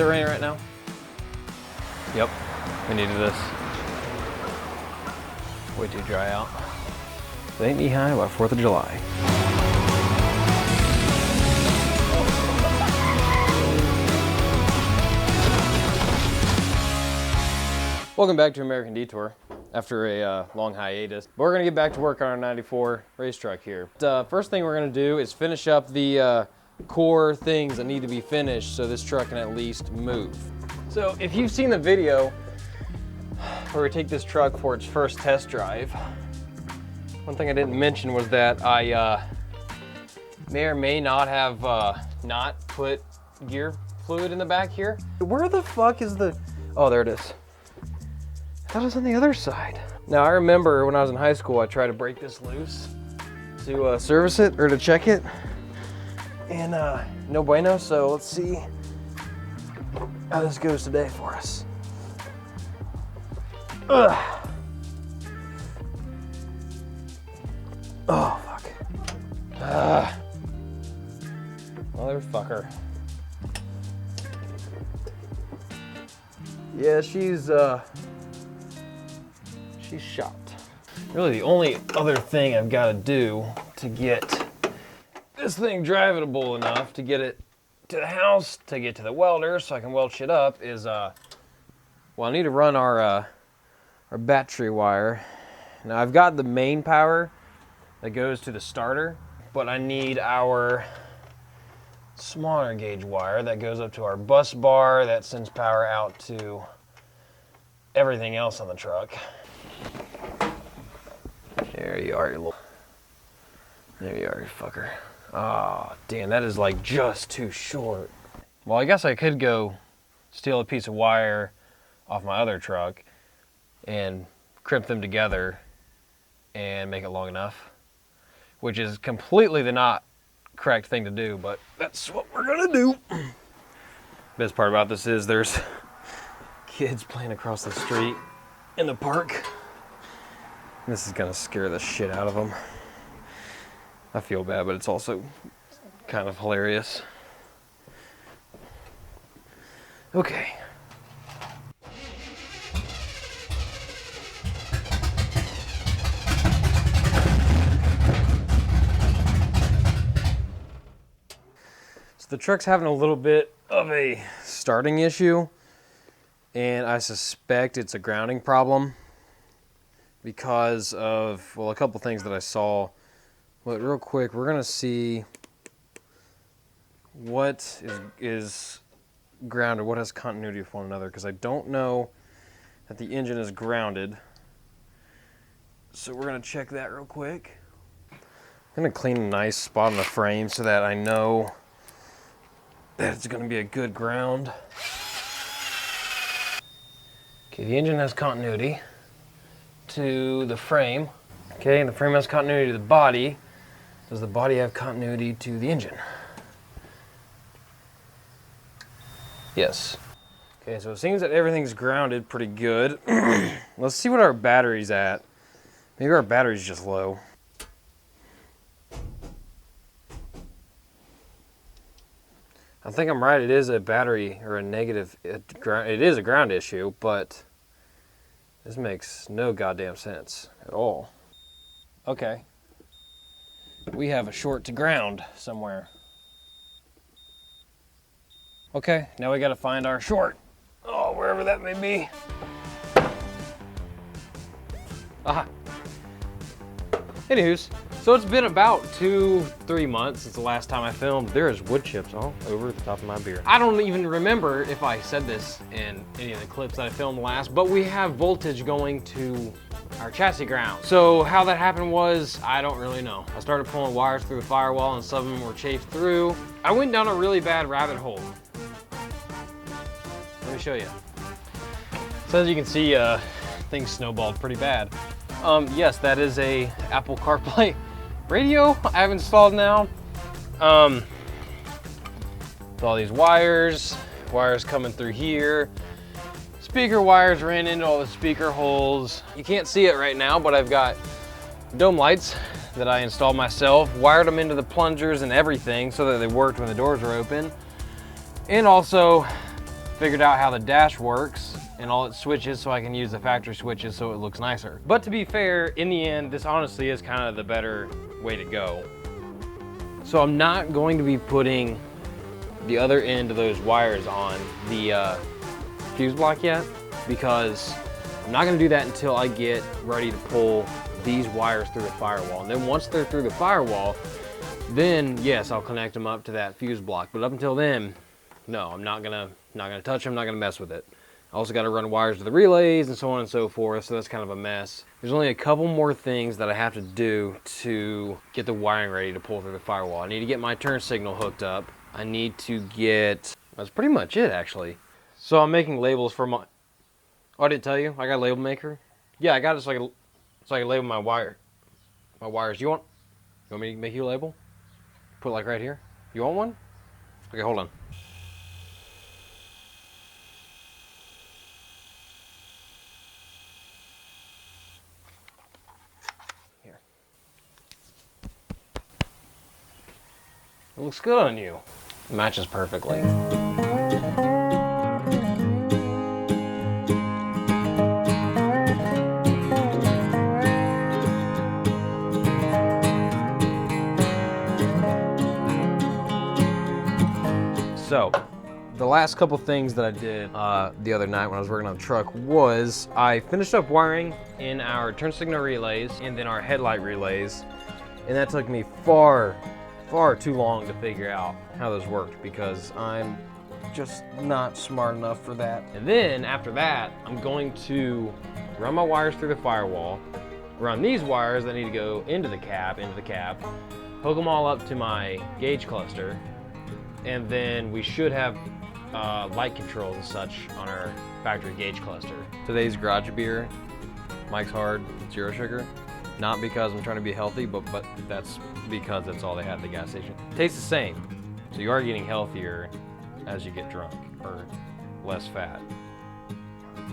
raining right now? Yep, we needed this. Way too dry out. It ain't knee high by 4th of July. Welcome back to American Detour after a long hiatus. We're gonna get back to work on our 94 race truck here. First thing we're gonna do is finish up the core things that need to be finished so this truck can at least move. So if you've seen the video where we take this truck for its first test drive, one thing I didn't mention was that I may or may not have not put gear fluid in the back here. Where the fuck is the, oh, there it is. I thought it was on the other side. Now I remember when I was in high school, I tried to break this loose to service it or to check it, and no bueno, so let's see how this goes today for us. Ugh. Oh, fuck. Motherfucker. Yeah, she's shot. Really, the only other thing I've got to do to get this thing drivable enough to get it to the house, to get to the welder so I can weld shit up is, well, I need to run our battery wire. Now, I've got the main power that goes to the starter, but I need our smaller gauge wire that goes up to our bus bar that sends power out to everything else on the truck. There you are, you little... There you are, you fucker. Oh, damn, that is like just too short. Well, I guess I could go steal a piece of wire off my other truck and crimp them together and make it long enough, which is completely the not correct thing to do, but that's what we're gonna do. Best part about this is there's kids playing across the street in the park. This is gonna scare the shit out of them. I feel bad, but it's also kind of hilarious. Okay. So the truck's having a little bit of a starting issue, and I suspect it's a grounding problem because of, well, a couple things that I saw. But real quick, we're gonna see what is grounded, what has continuity with one another, because I don't know that the engine is grounded. So we're gonna check that real quick. I'm gonna clean a nice spot on the frame so that I know that it's gonna be a good ground. Okay, the engine has continuity to the frame. Okay, and the frame has continuity to the body. Does the body have continuity to the engine? Yes. Okay, so it seems that everything's grounded pretty good. Let's see what our battery's at. Maybe our battery's just low. I think I'm right, it is a battery or a negative, it is a ground issue, but this makes no goddamn sense at all. Okay. We have a short to ground somewhere. Okay, now we gotta find our short. Oh, wherever that may be. Aha. Anywho's, so it's been about 2-3 months since the last time I filmed. There is wood chips all over the top of my beer. I don't even remember if I said this in any of the clips that I filmed last, but we have voltage going to our chassis ground. So how that happened was, I don't really know. I started pulling wires through the firewall and some of them were chafed through. I went down a really bad rabbit hole. Let me show you. So as you can see, things snowballed pretty bad. Yes, that is a Apple CarPlay radio I've installed now. With all these wires coming through here. Speaker wires ran into all the speaker holes. You can't see it right now, but I've got dome lights that I installed myself, wired them into the plungers and everything so that they worked when the doors were open. And also figured out how the dash works and all its switches so I can use the factory switches so it looks nicer. But to be fair, in the end, this honestly is kind of the better way to go. So I'm not going to be putting the other end of those wires on the fuse block yet, because I'm not gonna do that until I get ready to pull these wires through the firewall. And then once they're through the firewall, then yes, I'll connect them up to that fuse block. But up until then, no, I'm not gonna touch them, not gonna mess with it. I also gotta run wires to the relays and so on and so forth, so that's kind of a mess. There's only a couple more things that I have to do to get the wiring ready to pull through the firewall. I need to get my turn signal hooked up. I need to get, that's pretty much it actually. So I'm making labels for my, oh, I didn't tell you, I got a label maker. Yeah, I got it so I can label my wires. You want me to make you a label? Put it like right here. You want one? Okay, hold on. Here. It looks good on you. It matches perfectly. So, the last couple things that I did the other night when I was working on the truck was I finished up wiring in our turn signal relays and then our headlight relays, and that took me far too long to figure out how those worked because I'm just not smart enough for that. And then after that, I'm going to run my wires through the firewall, run these wires that need to go into the cab, hook them all up to my gauge cluster, and then we should have light controls and such on our factory gauge cluster. Today's garage beer, Mike's Hard, zero sugar. Not because I'm trying to be healthy, but that's because that's all they had at the gas station. Tastes the same, so you are getting healthier as you get drunk, or less fat.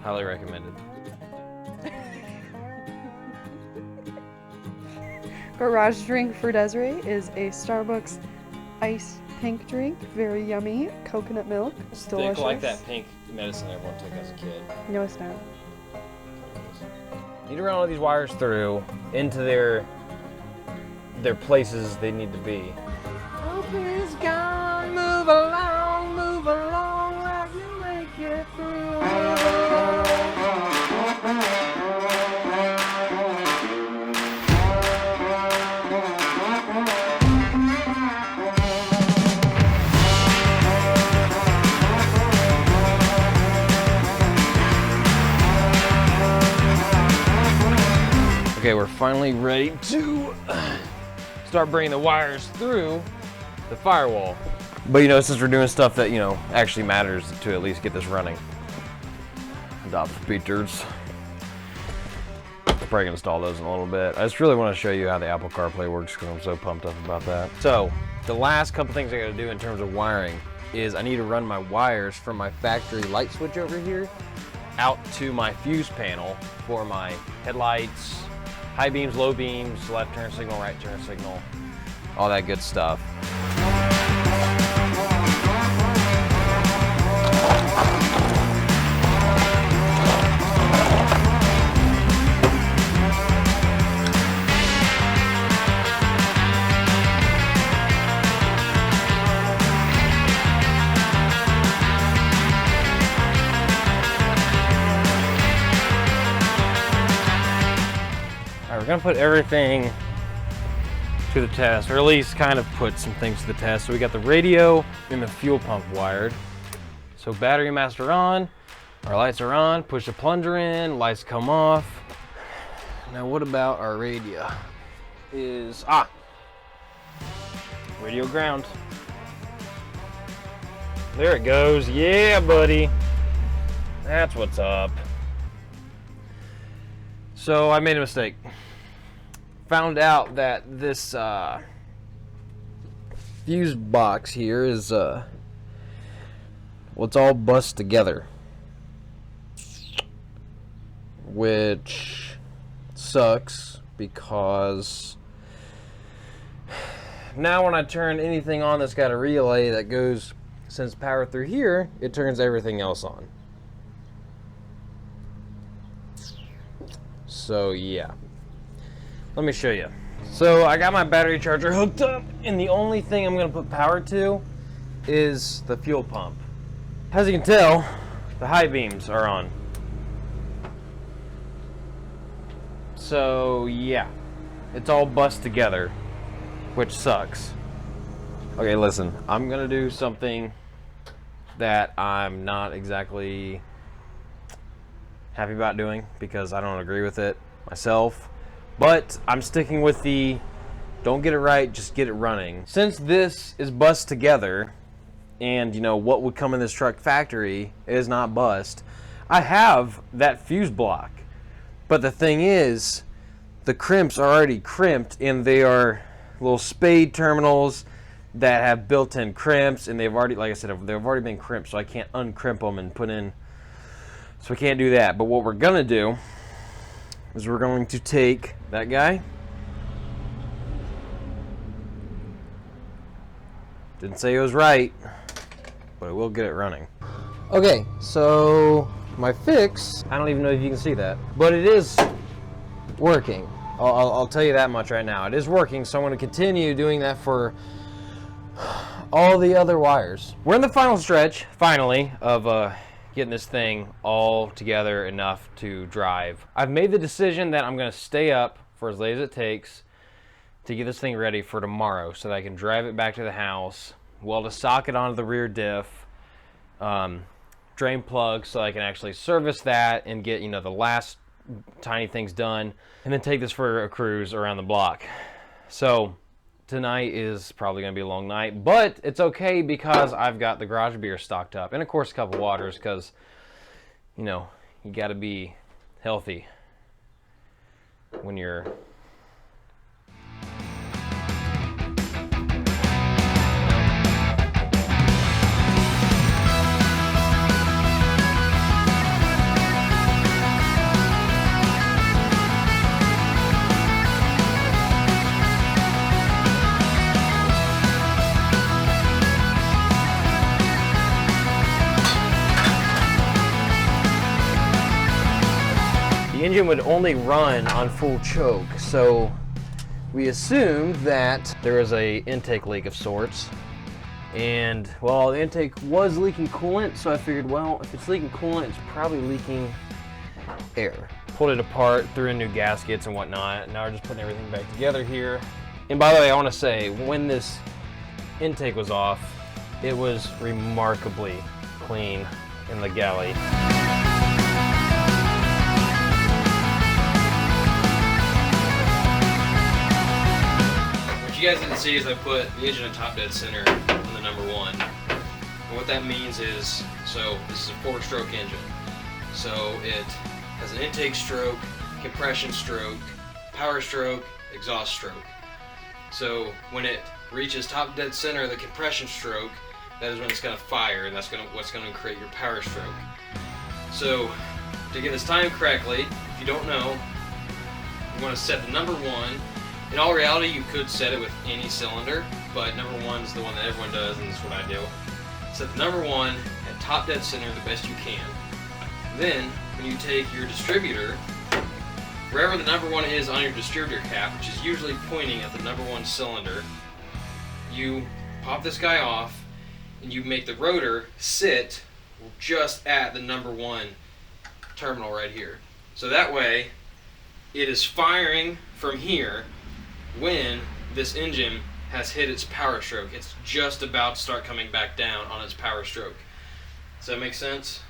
Highly recommended. Garage drink for Desiree is a Starbucks iced pink drink, very yummy, coconut milk, it's delicious. Thick like that pink medicine everyone took as a kid. No, it's not. Need to run all these wires through into their places they need to be. Oh, please God, move along like you make it through. Okay, we're finally ready to start bringing the wires through the firewall. But you know, since we're doing stuff that, you know, actually matters to at least get this running. Adopt speakers. I'm probably gonna install those in a little bit. I just really want to show you how the Apple CarPlay works because I'm so pumped up about that. So, the last couple things I gotta do in terms of wiring is I need to run my wires from my factory light switch over here out to my fuse panel for my headlights, high beams, low beams, left turn signal, right turn signal, all that good stuff. We're gonna put everything to the test, or at least kind of put some things to the test. So we got the radio and the fuel pump wired. So battery master on, our lights are on, push the plunger in, lights come off. Now what about our radio? Radio ground. There it goes, yeah buddy. That's what's up. So I made a mistake. Found out that this fuse box here is well, it's all bussed together, which sucks because now when I turn anything on that's got a relay that goes sends power through here, it turns everything else on. So yeah, let me show you. So I got my battery charger hooked up, and the only thing I'm gonna put power to is the fuel pump. As you can tell, the high beams are on. So yeah, it's all bust together, which sucks. Okay, listen, I'm gonna do something that I'm not exactly happy about doing because I don't agree with it myself, but I'm sticking with the don't get it right, just get it running. Since this is bust together, and you know what would come in this truck factory is not bust, I have that fuse block. But the thing is, the crimps are already crimped, and they are little spade terminals that have built-in crimps, and they've already, like I said, they've already been crimped, so I can't uncrimp them and put in, so we can't do that. But what we're gonna do is we're going to take that guy. Didn't say it was right, but it will get it running. Okay, so my fix, I don't even know if you can see that, but it is working. I'll tell you that much right now. It is working, so I'm going to continue doing that for all the other wires. We're in the final stretch, finally, of getting this thing all together enough to drive. I've made the decision that I'm going to stay up for as late as it takes to get this thing ready for tomorrow so that I can drive it back to the house, weld a socket onto the rear diff, drain plug so I can actually service that and get, you know, the last tiny things done, and then take this for a cruise around the block. So tonight is probably going to be a long night, but it's okay because I've got the garage beer stocked up, and of course a cup of waters because, you know, you got to be healthy when you're the engine would only run on full choke, so we assumed that there was a intake leak of sorts, and well, the intake was leaking coolant, so I figured, well, if it's leaking coolant, it's probably leaking air. Pulled it apart, threw in new gaskets and whatnot, and now we're just putting everything back together here. And by the way, I want to say, when this intake was off, it was remarkably clean in the galley. What you guys didn't see is I put the engine in top dead center on the number one. And what that means is, so this is a 4-stroke engine. So it has an intake stroke, compression stroke, power stroke, exhaust stroke. So when it reaches top dead center of the compression stroke, that is when it's going to fire, and that's what's going to create your power stroke. So to get this timed correctly, if you don't know, you want to set the number one. In all reality, you could set it with any cylinder, but number one is the one that everyone does, and that's what I do. Set the number one at top dead center the best you can. Then, when you take your distributor, wherever the number one is on your distributor cap, which is usually pointing at the number one cylinder, you pop this guy off, and you make the rotor sit just at the number one terminal right here. So that way, it is firing from here when this engine has hit its power stroke. It's just about to start coming back down on its power stroke. Does that make sense?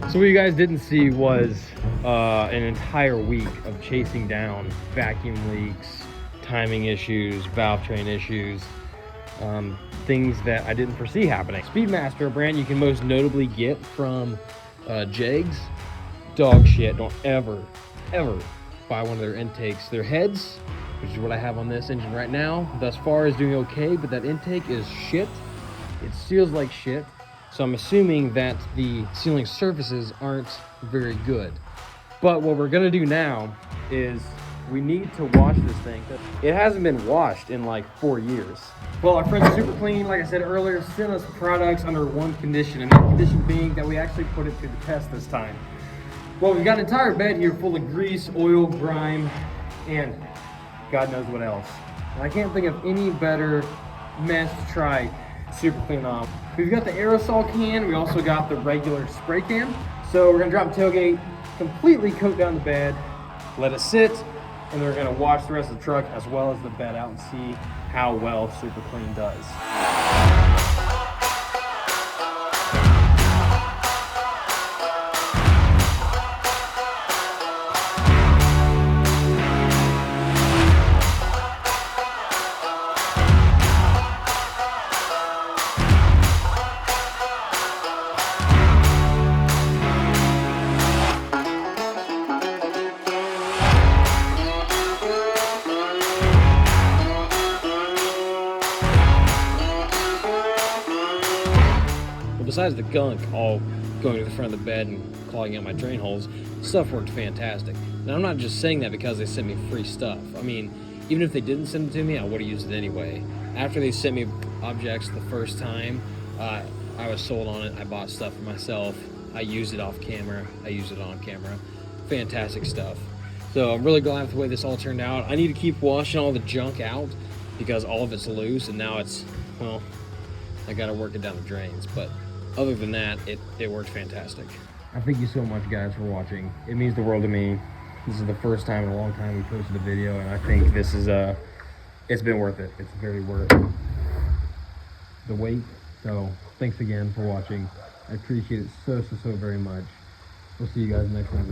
So what you guys didn't see was an entire week of chasing down vacuum leaks, timing issues, valve train issues, things that I didn't foresee happening. Speedmaster, a brand you can most notably get from Jegs, dog shit. Don't ever by one of their intakes. Their heads, which is what I have on this engine right now, thus far is doing okay, but that intake is shit. It seals like shit. So I'm assuming that the sealing surfaces aren't very good. But what we're gonna do now is we need to wash this thing. It hasn't been washed in like 4 years. Well, our friends Super Clean, like I said earlier, sent us products under one condition, and that condition being that we actually put it to the test this time. Well, we've got an entire bed here full of grease, oil, grime, and God knows what else. And I can't think of any better mess to try Super Clean on. We've got the aerosol can, we also got the regular spray can. So we're gonna drop the tailgate, completely coat down the bed, let it sit, and then we're gonna wash the rest of the truck as well as the bed out and see how well Super Clean does. Besides the gunk all going to the front of the bed and clogging out my drain holes, stuff worked fantastic. Now I'm not just saying that because they sent me free stuff. I mean, even if they didn't send it to me, I would have used it anyway. After they sent me objects the first time, I was sold on it. I bought stuff for myself. I used it off camera. I used it on camera. Fantastic stuff. So I'm really glad with the way this all turned out. I need to keep washing all the junk out because all of it's loose, and now it's, well, I gotta work it down the drains. But other than that, it worked fantastic. I thank you so much, guys, for watching. It means the world to me. This is the first time in a long time we posted a video, and I think this is it's been worth it. It's very worth the wait. So thanks again for watching. I appreciate it so very much. We'll see you guys next time.